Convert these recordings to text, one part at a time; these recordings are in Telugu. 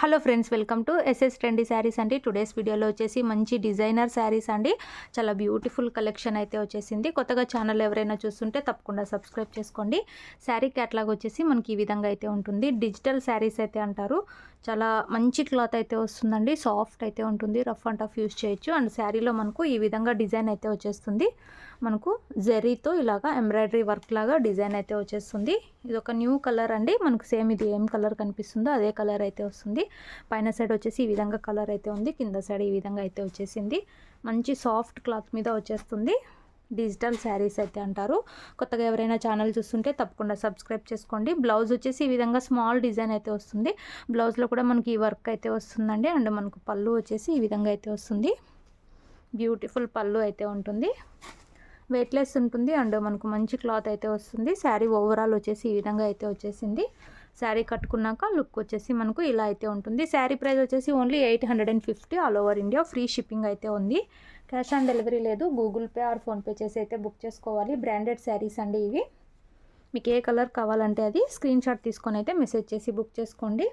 Hello friends, welcome to SS trendy sarees అండి. టుడేస్ వీడియోలో వచ్చేసి మంచి డిజైనర్ శారీస్ అండి. చాలా బ్యూటిఫుల్ కలెక్షన్ అయితే వచ్చేసింది. కొత్తగా ఛానల్ ఎవరైనా చూస్తుంటే తప్పకుండా సబ్స్క్రైబ్ చేసుకోండి. శారీ క్యాట్లాగ్ వచ్చేసి మనకి ఈ విధంగా అయితే ఉంటుంది. డిజిటల్ శారీస్ అయితే అంటారు. చాలా మంచి క్లాత్ అయితే వస్తుందండి. సాఫ్ట్ అయితే ఉంటుంది. రఫ్ అండ్ టఫ్ యూస్ చేయొచ్చు. అండ్ శారీలో మనకు ఈ విధంగా డిజైన్ అయితే వచ్చేస్తుంది. మనకు జెరీతో ఇలాగా ఎంబ్రాయిడరీ వర్క్ లాగా డిజైన్ అయితే వచ్చేస్తుంది. ఇది ఒక న్యూ కలర్ అండి. మనకు సేమ్ ఇది ఏం కలర్ కనిపిస్తుందో అదే కలర్ అయితే వస్తుంది. పైన సైడ్ వచ్చేసి ఈ విధంగా కలర్ అయితే ఉంది. కింద సైడ్ ఈ విధంగా అయితే వచ్చేసింది. మంచి సాఫ్ట్ క్లాత్ మీద వచ్చేస్తుంది. డిజిటల్ శారీస్ అయితే అంటారు. కొత్తగా ఎవరైనా ఛానల్ చూస్తుంటే తప్పకుండా సబ్స్క్రైబ్ చేసుకోండి. బ్లౌజ్ వచ్చేసి ఈ విధంగా స్మాల్ డిజైన్ అయితే వస్తుంది. బ్లౌజ్లో కూడా మనకి ఈ వర్క్ అయితే వస్తుందండి. అండ్ మనకు పళ్ళు వచ్చేసి ఈ విధంగా అయితే వస్తుంది. బ్యూటిఫుల్ పళ్ళు అయితే ఉంటుంది. వెయిట్లెస్ ఉంటుంది. అండ్ మనకు మంచి క్లాత్ అయితే వస్తుంది. శారీ ఓవరాల్ వచ్చేసి ఈ విధంగా అయితే వచ్చేసింది. శారీ కట్టుకున్నాక లుక్ వచ్చేసి మనకు ఇలా అయితే ఉంటుంది. శారీ ప్రైస్ వచ్చేసి only 850 all over India. Free shipping అయితే ఉంది. క్యాష్ ఆన్ డెలివరీ లేదు. గూగుల్ పే ఆర్ ఫోన్పే చేసి అయితే బుక్ చేసుకోవాలి. బ్రాండెడ్ శారీస్ అండి ఇవి. మీకు ఏ కలర్ కావాలంటే అది స్క్రీన్ షాట్ తీసుకొని అయితే మెసేజ్ చేసి బుక్ చేసుకోండి.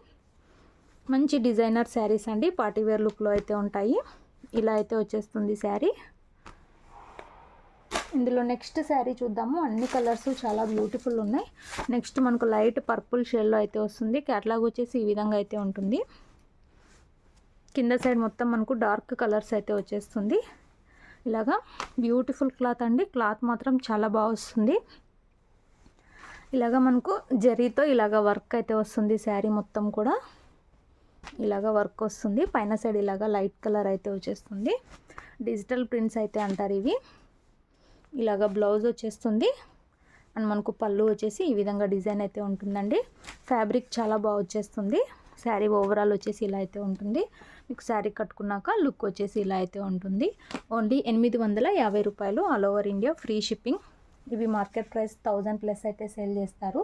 మంచి డిజైనర్ శారీస్ అండి. పార్టీవేర్ లుక్లో అయితే ఉంటాయి. ఇలా అయితే వచ్చేస్తుంది శారీ. ఇందులో నెక్స్ట్ శారీ చూద్దాము. అన్ని కలర్స్ చాలా బ్యూటిఫుల్ ఉన్నాయి. నెక్స్ట్ మనకు లైట్ పర్పుల్ షేడ్లో అయితే వస్తుంది. క్యాట్లాగ్ వచ్చేసి ఈ విధంగా అయితే ఉంటుంది. కింద సైడ్ మొత్తం మనకు డార్క్ కలర్స్ అయితే వచ్చేస్తుంది. ఇలాగా బ్యూటిఫుల్ క్లాత్ అండి. క్లాత్ మాత్రం చాలా బాగా వస్తుంది. ఇలాగా మనకు జరీతో ఇలాగా వర్క్ అయితే వస్తుంది. శారీ మొత్తం కూడా ఇలాగా వర్క్ వస్తుంది. పైన సైడ్ ఇలాగా లైట్ కలర్ అయితే వచ్చేస్తుంది. డిజిటల్ ప్రింట్స్ అయితే అంటారు ఇవి. ఇలాగ బ్లౌజ్ వచ్చేస్తుంది. అండ్ మనకు పళ్ళు వచ్చేసి ఈ విధంగా డిజైన్ అయితే ఉంటుందండి. ఫ్యాబ్రిక్ చాలా బాగా వచ్చేస్తుంది. శారీ ఓవరాల్ వచ్చేసి ఇలా అయితే ఉంటుంది. మీకు శారీ కట్టుకున్నాక లుక్ వచ్చేసి ఇలా అయితే ఉంటుంది. ఓన్లీ 850 రూపాయలు all over India. Free shipping. ఇవి మార్కెట్ ప్రైస్ 1000+ అయితే సేల్ చేస్తారు.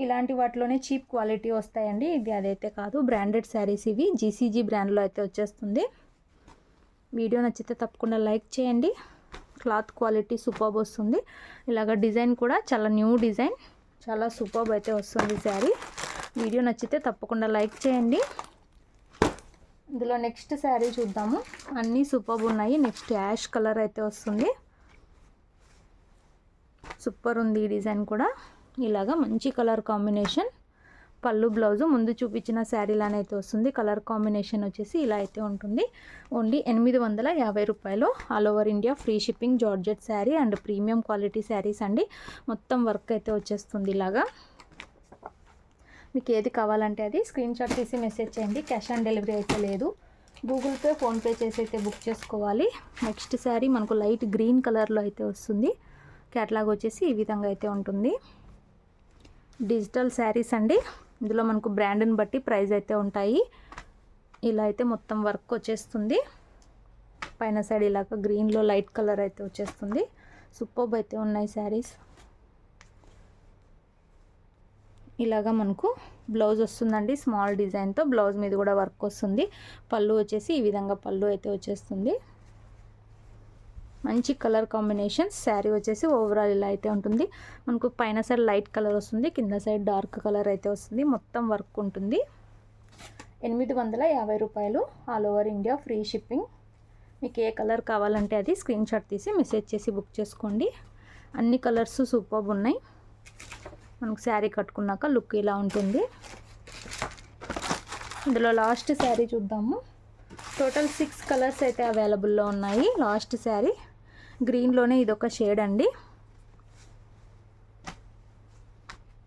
ఇలాంటి వాటిలోనే చీప్ క్వాలిటీ వస్తాయండి. ఇది అదైతే కాదు. బ్రాండెడ్ శారీస్ ఇవి. జీసీజీ బ్రాండ్లో అయితే వచ్చేస్తుంది. వీడియో నచ్చితే తప్పకుండా లైక్ చేయండి. క్లాత్ క్వాలిటీ సూపర్బ్ వస్తుంది. ఇలాగ డిజైన్ కూడా చాలా న్యూ డిజైన్. చాలా సూపర్బ్ అయితే వస్తుంది శారీ. వీడియో నచ్చితే తప్పకుండా లైక్ చేయండి. ఇందులో నెక్స్ట్ శారీ చూద్దాము. అన్నీ సూపర్బ్ ఉన్నాయి. నెక్స్ట్ యాష్ కలర్ అయితే వస్తుంది. సూపర్ ఉంది ఈ డిజైన్ కూడా. ఇలాగా మంచి కలర్ కాంబినేషన్. పళ్ళు బ్లౌజు ముందు చూపించిన శారీలానే అయితే వస్తుంది. కలర్ కాంబినేషన్ వచ్చేసి ఇలా అయితే ఉంటుంది. ఓన్లీ 850 రూపాయలు all over India. Free shipping. Georgette sari and premium quality saris అండి. మొత్తం వర్క్ అయితే వచ్చేస్తుంది. ఇలాగా మీకు ఏది కావాలంటే అది స్క్రీన్ షాట్ తీసి మెసేజ్ చేయండి. క్యాష్ ఆన్ డెలివరీ అయితే లేదు. గూగుల్ పే ఫోన్పే చేసి అయితే బుక్ చేసుకోవాలి. నెక్స్ట్ శారీ మనకు లైట్ గ్రీన్ కలర్లో అయితే వస్తుంది. క్యాట్లాగ్ వచ్చేసి ఈ విధంగా అయితే ఉంటుంది. డిజిటల్ శారీస్ అండి. ఇందులో మనకు బ్రాండ్ని బట్టి ప్రైస్ అయితే ఉంటాయి. ఇలా అయితే మొత్తం వర్క్ వచ్చేస్తుంది. పైన సైడ్ ఇలాగ గ్రీన్లో లైట్ కలర్ అయితే వచ్చేస్తుంది. సూపర్బ్ అయితే ఉన్నాయి శారీస్. ఇలాగా మనకు బ్లౌజ్ వస్తుందండి. స్మాల్ డిజైన్తో బ్లౌజ్ మీద కూడా వర్క్ వస్తుంది. పళ్ళు వచ్చేసి ఈ విధంగా పళ్ళు అయితే వచ్చేస్తుంది. మంచి కలర్ కాంబినేషన్. శారీ వచ్చేసి ఓవరాల్ ఇలా అయితే ఉంటుంది. మనకు పైన సైడ్ లైట్ కలర్ వస్తుంది. కింద సైడ్ డార్క్ కలర్ అయితే వస్తుంది. మొత్తం వర్క్ ఉంటుంది. 850 రూపాయలు all over India. Free shipping. మీకు ఏ కలర్ కావాలంటే అది స్క్రీన్ షాట్ తీసి మెసేజ్ చేసి బుక్ చేసుకోండి. అన్ని కలర్స్ సూపర్బ్ ఉన్నాయి. మనకు శారీ కట్టుకున్నాక లుక్ ఇలా ఉంటుంది. ఇందులో లాస్ట్ శారీ చూద్దాము. టోటల్ 6 కలర్స్ అయితే అవైలబుల్లో ఉన్నాయి. లాస్ట్ శారీ గ్రీన్లోనే ఇదొక షేడ్ అండి.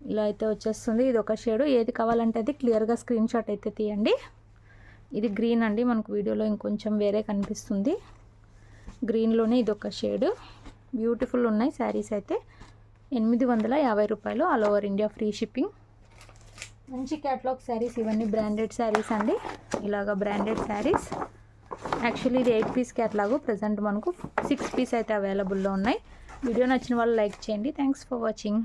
ఇలా అయితే వచ్చేస్తుంది. ఇది ఒక షేడు. ఏది కావాలంటే అది క్లియర్గా స్క్రీన్ షాట్ అయితే తీయండి. ఇది గ్రీన్ అండి. మనకు వీడియోలో ఇంకొంచెం వేరే కనిపిస్తుంది. గ్రీన్లోనే ఇదొక షేడు. బ్యూటిఫుల్ ఉన్నాయి శారీస్ అయితే. 850 రూపాయలు all over India. Free shipping. మంచి క్యాటలాగ్ శారీస్ ఇవన్నీ. బ్రాండెడ్ శారీస్ అండి. ఇలాగా బ్రాండెడ్ శారీస్. యాక్చువల్లీ ఇది 8 పీస్ క్యాటలాగు. ప్రజెంట్ మనకు 6 పీస్ అయితే అవైలబుల్లో ఉన్నాయి. వీడియో నచ్చిన వాళ్ళు లైక్ చేయండి. Thanks for watching.